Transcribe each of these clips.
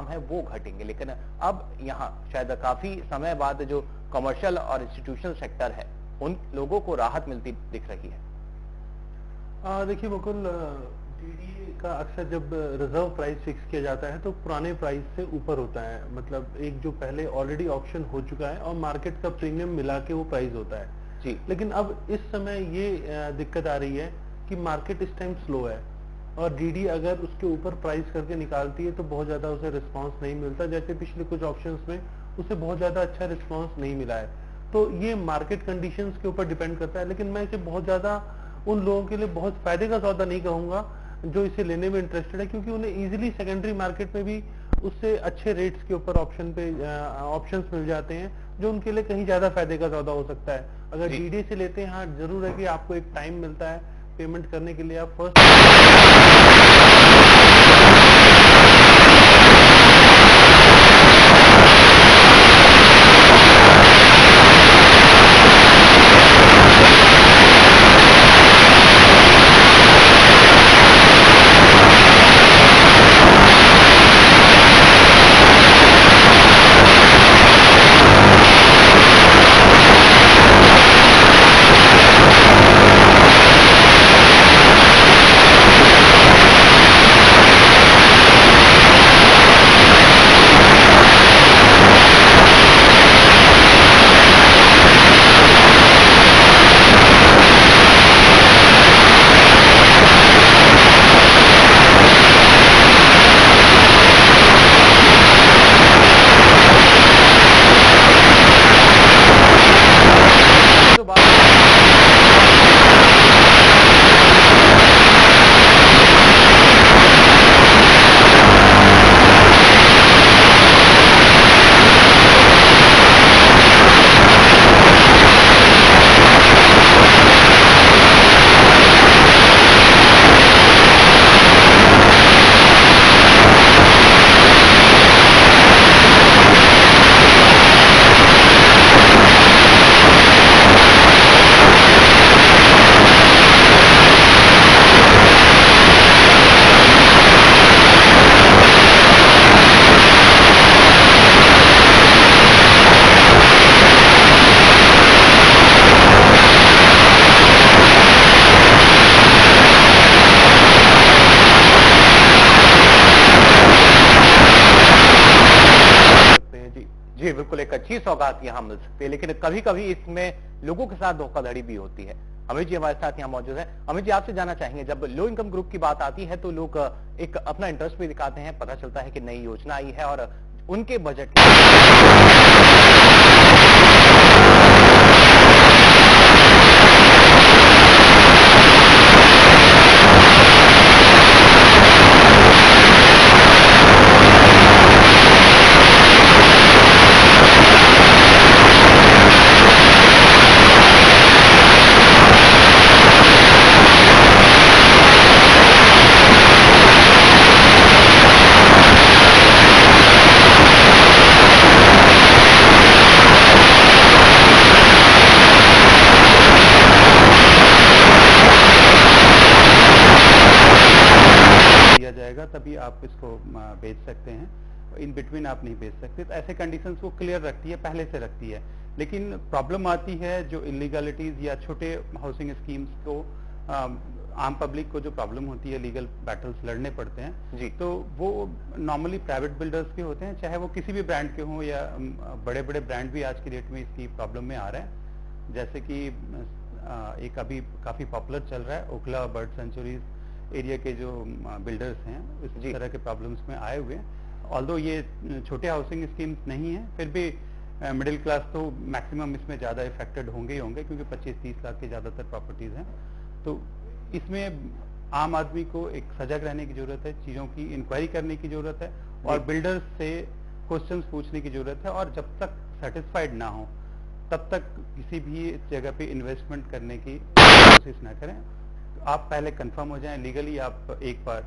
दाम है वो घटेंगे, लेकिन अब यहाँ शायद काफी समय बाद जो कमर्शियल और इंस्टीट्यूशनल सेक्टर है उन लोगों को राहत मिलती दिख रही है। देखिए मुकुल, डीडीए का अक्सर जब रिजर्व प्राइस फिक्स किया जाता है तो पुराने प्राइस से ऊपर होता है, मतलब एक जो पहले ऑलरेडी ऑप्शन हो चुका है और मार्केट का प्रीमियम मिला के वो प्राइस होता है जी। लेकिन अब इस समय ये दिक्कत आ रही है कि मार्केट इस टाइम स्लो है और डीडी अगर उसके ऊपर प्राइस करके निकालती है तो बहुत ज्यादा उसे रिस्पांस नहीं मिलता, जैसे पिछले कुछ ऑप्शंस में उसे बहुत ज्यादा अच्छा रिस्पांस नहीं मिला है। तो ये मार्केट कंडीशंस के ऊपर डिपेंड करता है, लेकिन मैं इसे बहुत ज्यादा उन लोगों के लिए बहुत फायदे का सौदा नहीं कहूंगा जो इसे लेने में इंटरेस्टेड है, क्योंकि उन्हें इजीली सेकेंडरी मार्केट में भी उससे अच्छे रेट्स के ऊपर ऑप्शंस मिल जाते हैं जो उनके लिए कहीं ज्यादा फायदे का सौदा हो सकता है। अगर डीडी से लेते हैं, हाँ जरूर है कि आपको एक टाइम मिलता है पेमेंट करने के लिए। आप फर्स्ट जी बिल्कुल, एक अच्छी सौगात यहाँ मिल सकती है, लेकिन कभी कभी इसमें लोगों के साथ धोखाधड़ी भी होती है। अमित जी हमारे साथ यहाँ मौजूद है। अमित जी, आपसे जानना चाहेंगे, जब लो इनकम ग्रुप की बात आती है तो लोग एक अपना इंटरेस्ट भी दिखाते हैं, पता चलता है कि नई योजना आई है और उनके बजट तभी आप इसको बेच सकते हैं, इन बिटवीन आप नहीं बेच सकते। तो ऐसे कंडीशंस को क्लियर रखती है, पहले से रखती है। लेकिन प्रॉब्लम आती है जो इलीगलिटीज या छोटे हाउसिंग स्कीम्स को आम पब्लिक को जो प्रॉब्लम होती है, लीगल बैटल्स लड़ने पड़ते हैं जी, तो वो नॉर्मली प्राइवेट बिल्डर्स के होते हैं, चाहे वो किसी भी ब्रांड के हों या बड़े बड़े ब्रांड भी आज की डेट में इसकी प्रॉब्लम में आ रहे हैं। जैसे कि एक अभी काफी पॉपुलर चल रहा है, ओखला बर्ड सेंचुरीज एरिया के जो बिल्डर्स हैं इस तरह के प्रॉब्लम्स में आए हुए हैं। ऑल्दो ये छोटे हाउसिंग स्कीम्स नहीं है, फिर भी मिडिल क्लास तो मैक्सिमम इसमें ज्यादा इफेक्टेड होंगे ही होंगे, क्योंकि 25-30 लाख की ज्यादातर प्रॉपर्टीज हैं। तो इसमें आम आदमी को एक सजग रहने की जरूरत है, चीजों की इंक्वायरी करने की जरूरत है और बिल्डर्स से क्वेश्चंस पूछने की जरूरत है। और जब तक सेटिस्फाइड ना हो तब तक किसी भी जगह पे इन्वेस्टमेंट करने की कोशिश ना करें। आप पहले कंफर्म हो जाएं लीगली, आप एक बार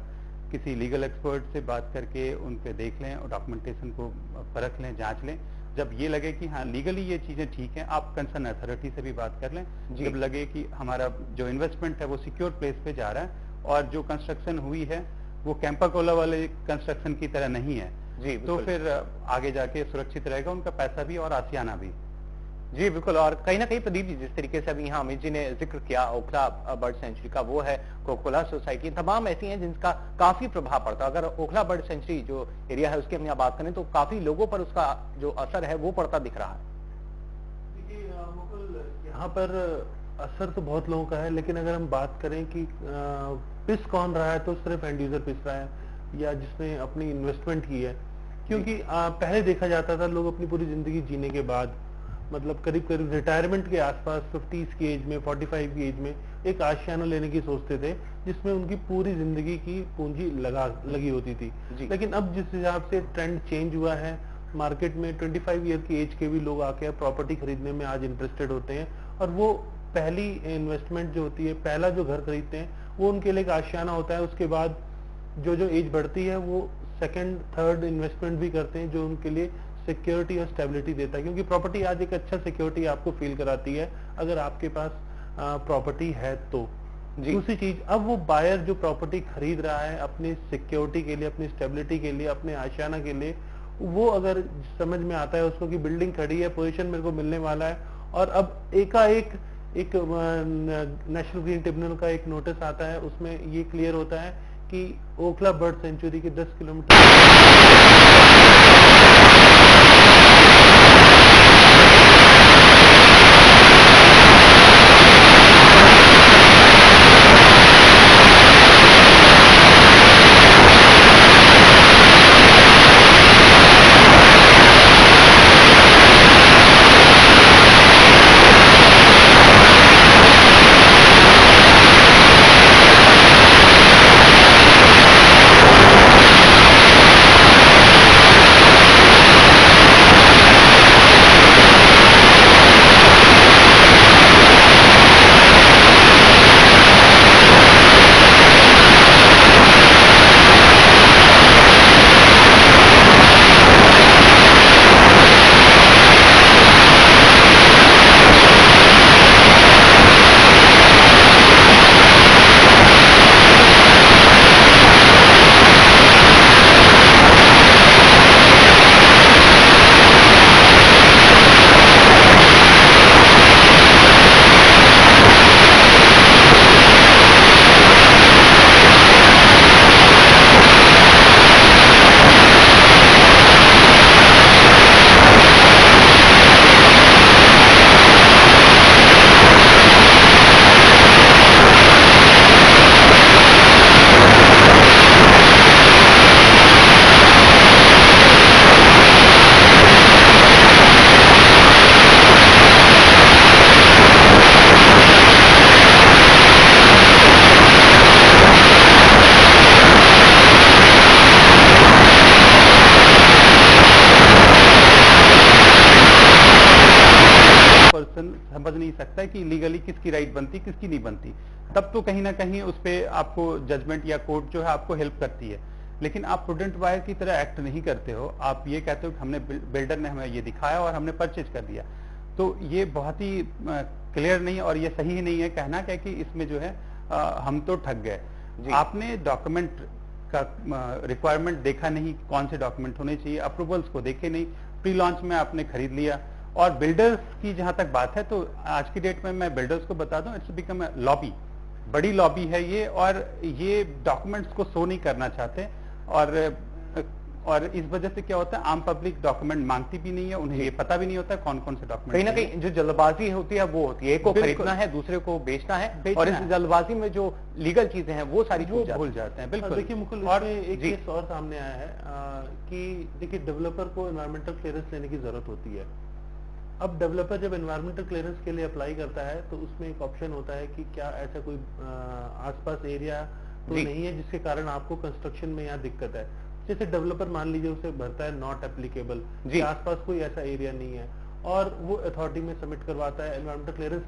किसी लीगल एक्सपर्ट से बात करके उन पे देख लें और डॉक्यूमेंटेशन को परख लें, जांच लें। जब ये लगे कि हाँ लीगली ये चीजें ठीक हैं, आप कंसर्न अथॉरिटी से भी बात कर लें। जब लगे कि हमारा जो इन्वेस्टमेंट है वो सिक्योर प्लेस पे जा रहा है और जो कंस्ट्रक्शन हुई है वो कैंपा कोला वाले कंस्ट्रक्शन की तरह नहीं है, जी तो बिल्कुल। फिर आगे जाके सुरक्षित रहेगा उनका पैसा भी और आशियाना भी। जी बिल्कुल, और कहीं न कहीं प्रदीप जी, जिस तरीके से अभी यहाँ अमित जी ने ज़िक्र किया ओखला बर्ड सेंचुरी का, वो है कोकोला सोसाइटी, तमाम ऐसी हैं जिनका काफ़ी प्रभाव पड़ता है। अगर ओखला बर्ड सेंचुरी जो एरिया है उसकी हम यहाँ बात करें तो काफ़ी लोगों पर उसका जो असर है वो पड़ता दिख रहा है। देखिए मुकुल, यहाँ पर असर तो बहुत लोगों का है, लेकिन अगर हम बात करें कि पिस कौन रहा है, तो सिर्फ एंड यूजर पिस रहा है, या जिसने अपनी इन्वेस्टमेंट की है। क्योंकि पहले देखा जाता था लोग अपनी पूरी जिंदगी जीने के बाद, मतलब करीब करीब रिटायरमेंट के आसपास 50s की एज में, 45 की एज में एक आशियाना लेने की सोचते थे, जिसमें उनकी पूरी जिंदगी की पूंजी लगी होती थी। जी। लेकिन अब जिस हिसाब से ट्रेंड चेंज हुआ है, मार्केट में 25 ईयर की एज के भी लोग आके प्रॉपर्टी खरीदने में आज इंटरेस्टेड होते हैं, और वो पहली इन्वेस्टमेंट जो होती है, पहला जो घर खरीदते हैं, वो उनके लिए एक आशियाना होता है। उसके बाद जो जो एज बढ़ती है, वो सेकंड थर्ड इन्वेस्टमेंट भी करते हैं, जो उनके लिए सिक्योरिटी और स्टेबिलिटी देता है। क्योंकि प्रॉपर्टी आज एक अच्छा सिक्योरिटी आपको फील कराती है, अगर आपके पास प्रॉपर्टी है तो। जी। दूसरी चीज, अब वो बायर जो प्रॉपर्टी खरीद रहा है अपनी सिक्योरिटी के लिए, अपनी स्टेबिलिटी के लिए, अपने आशियाना के लिए, वो अगर समझ में आता है उसको कि बिल्डिंग खड़ी है, पोजीशन मेरे को मिलने वाला है, और अब एकाएक एक नेशनल ग्रीन ट्रिब्यूनल का एक नोटिस आता है, उसमें ये क्लियर होता है कि ओखला बर्ड सेंचुरी के 10 किलोमीटर पर्सन समझ नहीं सकता है कि लीगली किसकी राइट बनती, किसकी नहीं बनती। तब तो कहीं ना कहीं उस पे आपको जजमेंट या कोर्ट जो है आपको हेल्प करती है। लेकिन आप प्रूडेंट बायर की तरह एक्ट नहीं करते हो, आप ये कहते हो कि हमने बिल्डर ने हमें ये दिखाया और हमने परचेज कर दिया। तो ये बहुत ही क्लियर नहीं है और ये सही नहीं है कहना क्या कि इसमें जो है हम तो ठग गए। आपने डॉक्यूमेंट का रिक्वायरमेंट देखा नहीं, कौन से डॉक्यूमेंट होने चाहिए, अप्रूवल्स को देखे नहीं, प्री लॉन्च में आपने खरीद लिया। और बिल्डर्स की जहां तक बात है, तो आज की डेट में मैं बिल्डर्स को बता दूं, इट्स बिकम लॉबी, बड़ी लॉबी है ये, और ये डॉक्यूमेंट्स को शो नहीं करना चाहते। और इस वजह से क्या होता है, आम पब्लिक डॉक्यूमेंट मांगती भी नहीं है, उन्हें ये पता भी नहीं होता है कौन कौन से डॉक्यूमेंट। कहीं ना कहीं जो जल्दबाजी होती है वो होती है, एक को खरीदना है, दूसरे को बेचना है, और इस जल्दबाजी में जो लीगल चीजें हैं वो सारी भूल जाते हैं। बिल्कुल। देखिए मुकुल, और एक केस और सामने आया है कि देखिए डेवलपर को एनवायरमेंटल क्लियरेंस लेने की जरूरत होती है। अब डेवलपर जब एनवायरमेंटल क्लियरेंस के लिए अप्लाई करता है, तो उसमें एक ऑप्शन होता है कि क्या ऐसा कोई आसपास एरिया तो नहीं है जिसके कारण आपको कंस्ट्रक्शन में यहाँ दिक्कत है। जैसे डेवलपर मान लीजिए उसे भरता है नॉट एप्लीकेबल, आसपास कोई ऐसा एरिया नहीं है, और वो अथॉरिटी में सबमिट करवाता है एनवायरमेंटल क्लियरेंस